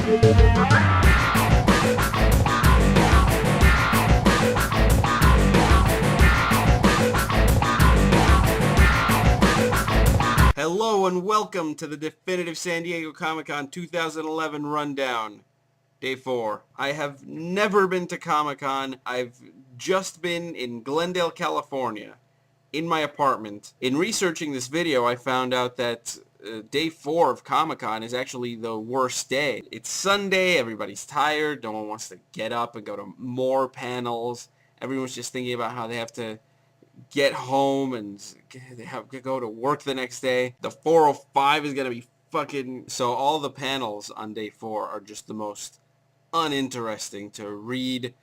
Hello and welcome to the definitive San Diego Comic-Con 2011 rundown. Day 4. I have never been to Comic-Con. I've just been in Glendale, California, in my apartment. In researching this video, I found out that Day 4 of Comic-Con is actually the worst day. It's Sunday, everybody's tired, no one wants to get up and go to more panels. Everyone's just thinking about how they have to get home and they have to go to work the next day. The 405 is going to be fucking... So all the panels on Day 4 are just the most uninteresting to read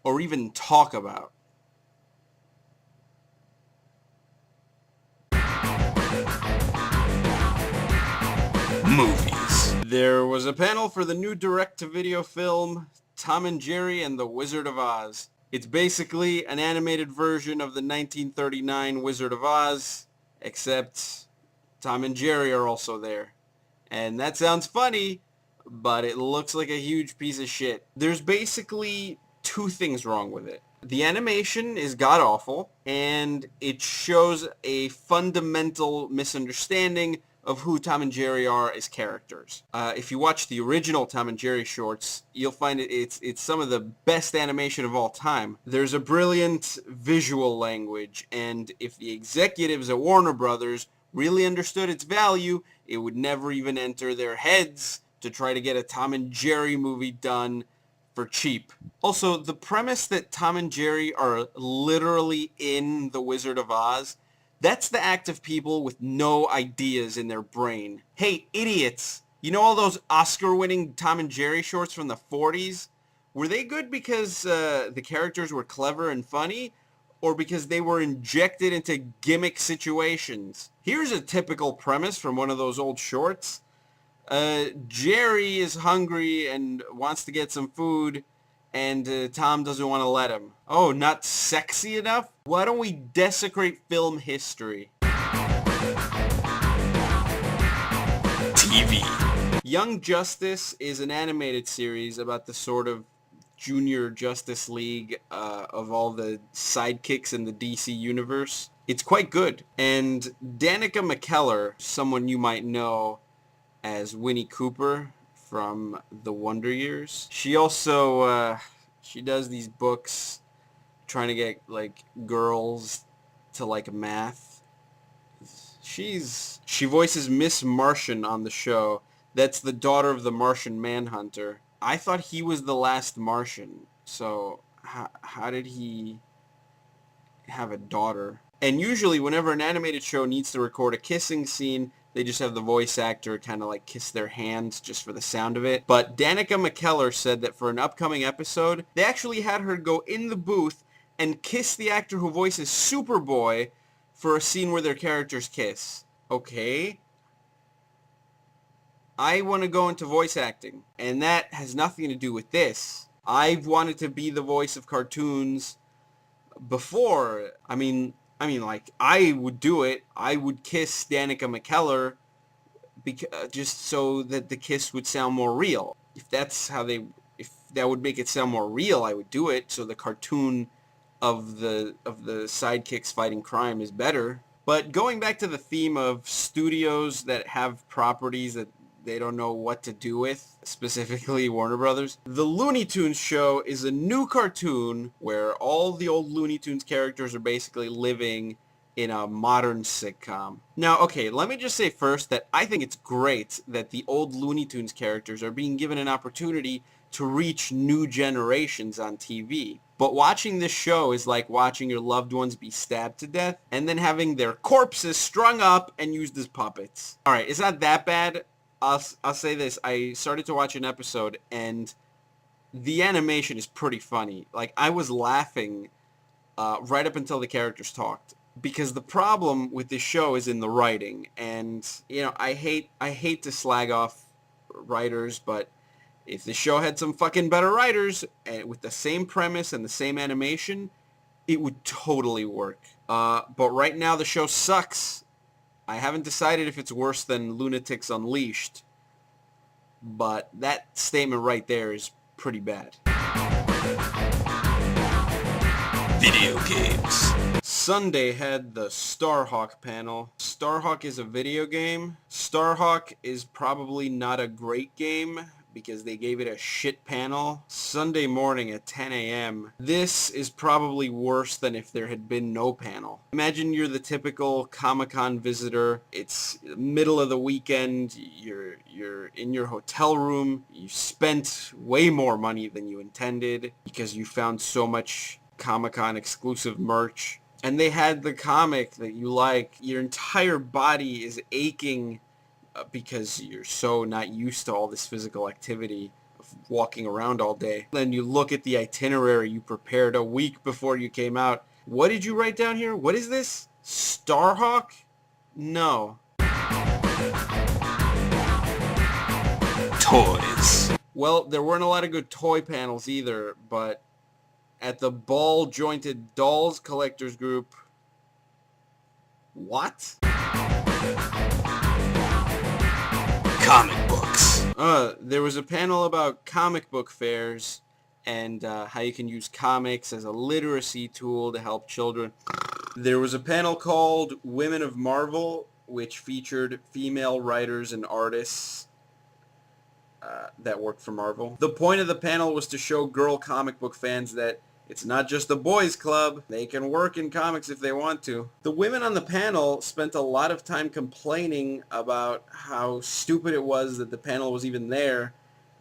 or even talk about. Movies. There was a panel for the new direct-to-video film Tom and Jerry and the Wizard of Oz. It's basically an animated version of the 1939 Wizard of Oz, except Tom and Jerry are also there. And that sounds funny, but it looks like a huge piece of shit. There's basically two things wrong with it. The animation is god-awful, and it shows a fundamental misunderstanding of who Tom and Jerry are as characters. If you watch the original Tom and Jerry shorts, you'll find it's some of the best animation of all time. There's a brilliant visual language, and if the executives at Warner Brothers really understood its value, it would never even enter their heads to try to get a Tom and Jerry movie done for cheap. Also, the premise that Tom and Jerry are literally in The Wizard of Oz, that's the act of people with no ideas in their brain. Hey, idiots! You know all those Oscar-winning Tom and Jerry shorts from the 40s? Were they good because the characters were clever and funny, or because they were injected into gimmick situations? Here's a typical premise from one of those old shorts. Jerry is hungry and wants to get some food, and Tom doesn't want to let him. Oh, not sexy enough? Why don't we desecrate film history? TV. Young Justice is an animated series about the sort of junior Justice League of all the sidekicks in the DC universe. It's quite good. And Danica McKellar, someone you might know as Winnie Cooper from The Wonder Years. She also, she does these books trying to get, like, girls to like math. She voices Miss Martian on the show. That's the daughter of the Martian Manhunter. I thought he was the last Martian, so how did he have a daughter? And usually whenever an animated show needs to record a kissing scene, they just have the voice actor kind of like kiss their hands just for the sound of it. But Danica McKellar said that for an upcoming episode, they actually had her go in the booth and kiss the actor who voices Superboy for a scene where their characters kiss. Okay. I want to go into voice acting, and that has nothing to do with this. I've wanted to be the voice of cartoons before. I mean, like, I would do it. I would kiss Danica McKellar just so that the kiss would sound more real. If that would make it sound more real, I would do it. So the cartoon of the sidekicks fighting crime is better. But going back to the theme of studios that have properties that they don't know what to do with, specifically Warner Brothers. The Looney Tunes show is a new cartoon where all the old Looney Tunes characters are basically living in a modern sitcom. Now, okay, let me just say first that I think it's great that the old Looney Tunes characters are being given an opportunity to reach new generations on TV. But watching this show is like watching your loved ones be stabbed to death and then having their corpses strung up and used as puppets. Alright, it's not that bad. I'll say this, I started to watch an episode, and the animation is pretty funny. Like, I was laughing right up until the characters talked. Because the problem with this show is in the writing, and, you know, I hate to slag off writers, but if the show had some fucking better writers, with the same premise and the same animation, it would totally work. But right now the show sucks. I haven't decided if it's worse than Lunatics Unleashed. but that statement right there is pretty bad. Video games. Sunday had the Starhawk panel. Starhawk is a video game. Starhawk is probably not a great game because they gave it a shit panel. Sunday morning at 10 a.m. This is probably worse than if there had been no panel. Imagine you're the typical Comic-Con visitor. It's middle of the weekend. You're in your hotel room. You spent way more money than you intended because you found so much Comic-Con exclusive merch. And they had the comic that you like. Your entire body is aching because you're so not used to all this physical activity of walking around all day. Then you look at the itinerary you prepared a week before you came out. What did you write down here? What is this? Starhawk? No. Toys. Well, there weren't a lot of good toy panels either, but at the Ball Jointed Dolls Collectors Group. What? Comic books. There was a panel about comic book fairs and how you can use comics as a literacy tool to help children. There was a panel called Women of Marvel, which featured female writers and artists that worked for Marvel. The point of the panel was to show girl comic book fans that it's not just a boys' club. They can work in comics if they want to. The women on the panel spent a lot of time complaining about how stupid it was that the panel was even there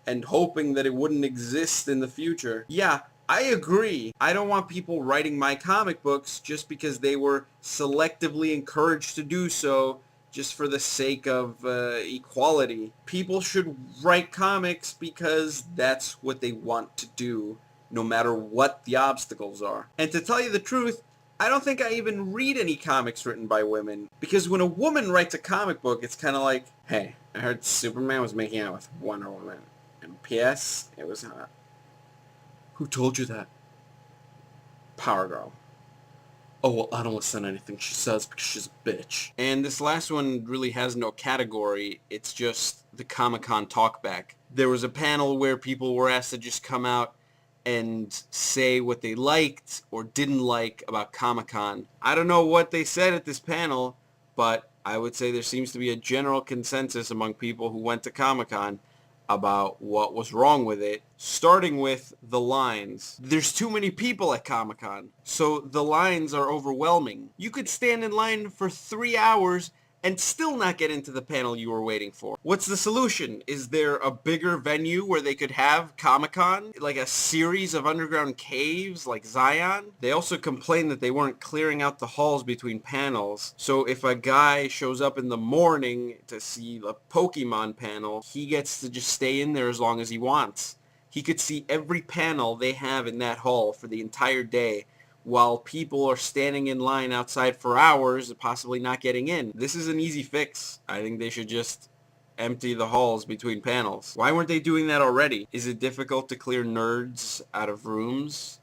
and hoping that it wouldn't exist in the future. Yeah, I agree. I don't want people writing my comic books just because they were selectively encouraged to do so just for the sake of equality. People should write comics because that's what they want to do, no matter what the obstacles are. And to tell you the truth, I don't think I even read any comics written by women. Because when a woman writes a comic book, it's kind of like, hey, I heard Superman was making out with Wonder Woman. And P.S., it was hot. Who told you that? Power Girl. Oh, well, I don't listen to anything she says because she's a bitch. And this last one really has no category. It's just the Comic-Con talkback. There was a panel where people were asked to just come out and say what they liked or didn't like about Comic-Con. I don't know what they said at this panel, but I would say there seems to be a general consensus among people who went to Comic-Con about what was wrong with it, starting with the lines. There's too many people at Comic-Con, so the lines are overwhelming. You could stand in line for 3 hours and still not get into the panel you were waiting for. What's the solution? Is there a bigger venue where they could have Comic-Con? Like a series of underground caves like Zion? They also complained that they weren't clearing out the halls between panels. So if a guy shows up in the morning to see the Pokemon panel, he gets to just stay in there as long as he wants. He could see every panel they have in that hall for the entire day, while people are standing in line outside for hours, possibly not getting in. This is an easy fix. I think they should just empty the halls between panels. Why weren't they doing that already? Is it difficult to clear nerds out of rooms?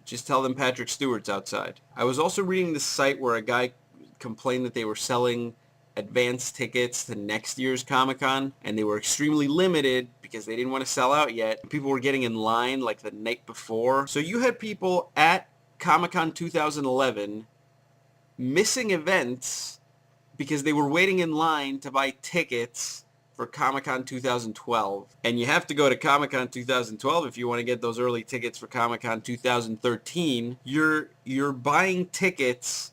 Just tell them Patrick Stewart's outside. I was also reading this site where a guy complained that they were selling advance tickets to next year's Comic-Con, and they were extremely limited because they didn't want to sell out yet. People were getting in line like the night before. So you had people at Comic-Con 2011 missing events because they were waiting in line to buy tickets for Comic-Con 2012. And you have to go to Comic-Con 2012 if you want to get those early tickets for Comic-Con 2013. You're buying tickets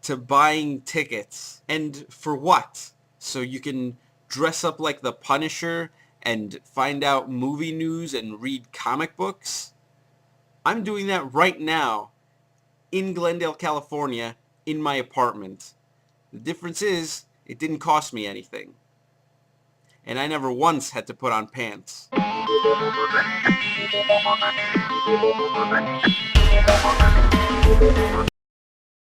to buying tickets. And for what? So you can dress up like the Punisher and find out movie news and read comic books? I'm doing that right now in Glendale, California, in my apartment. The difference is, it didn't cost me anything. And I never once had to put on pants.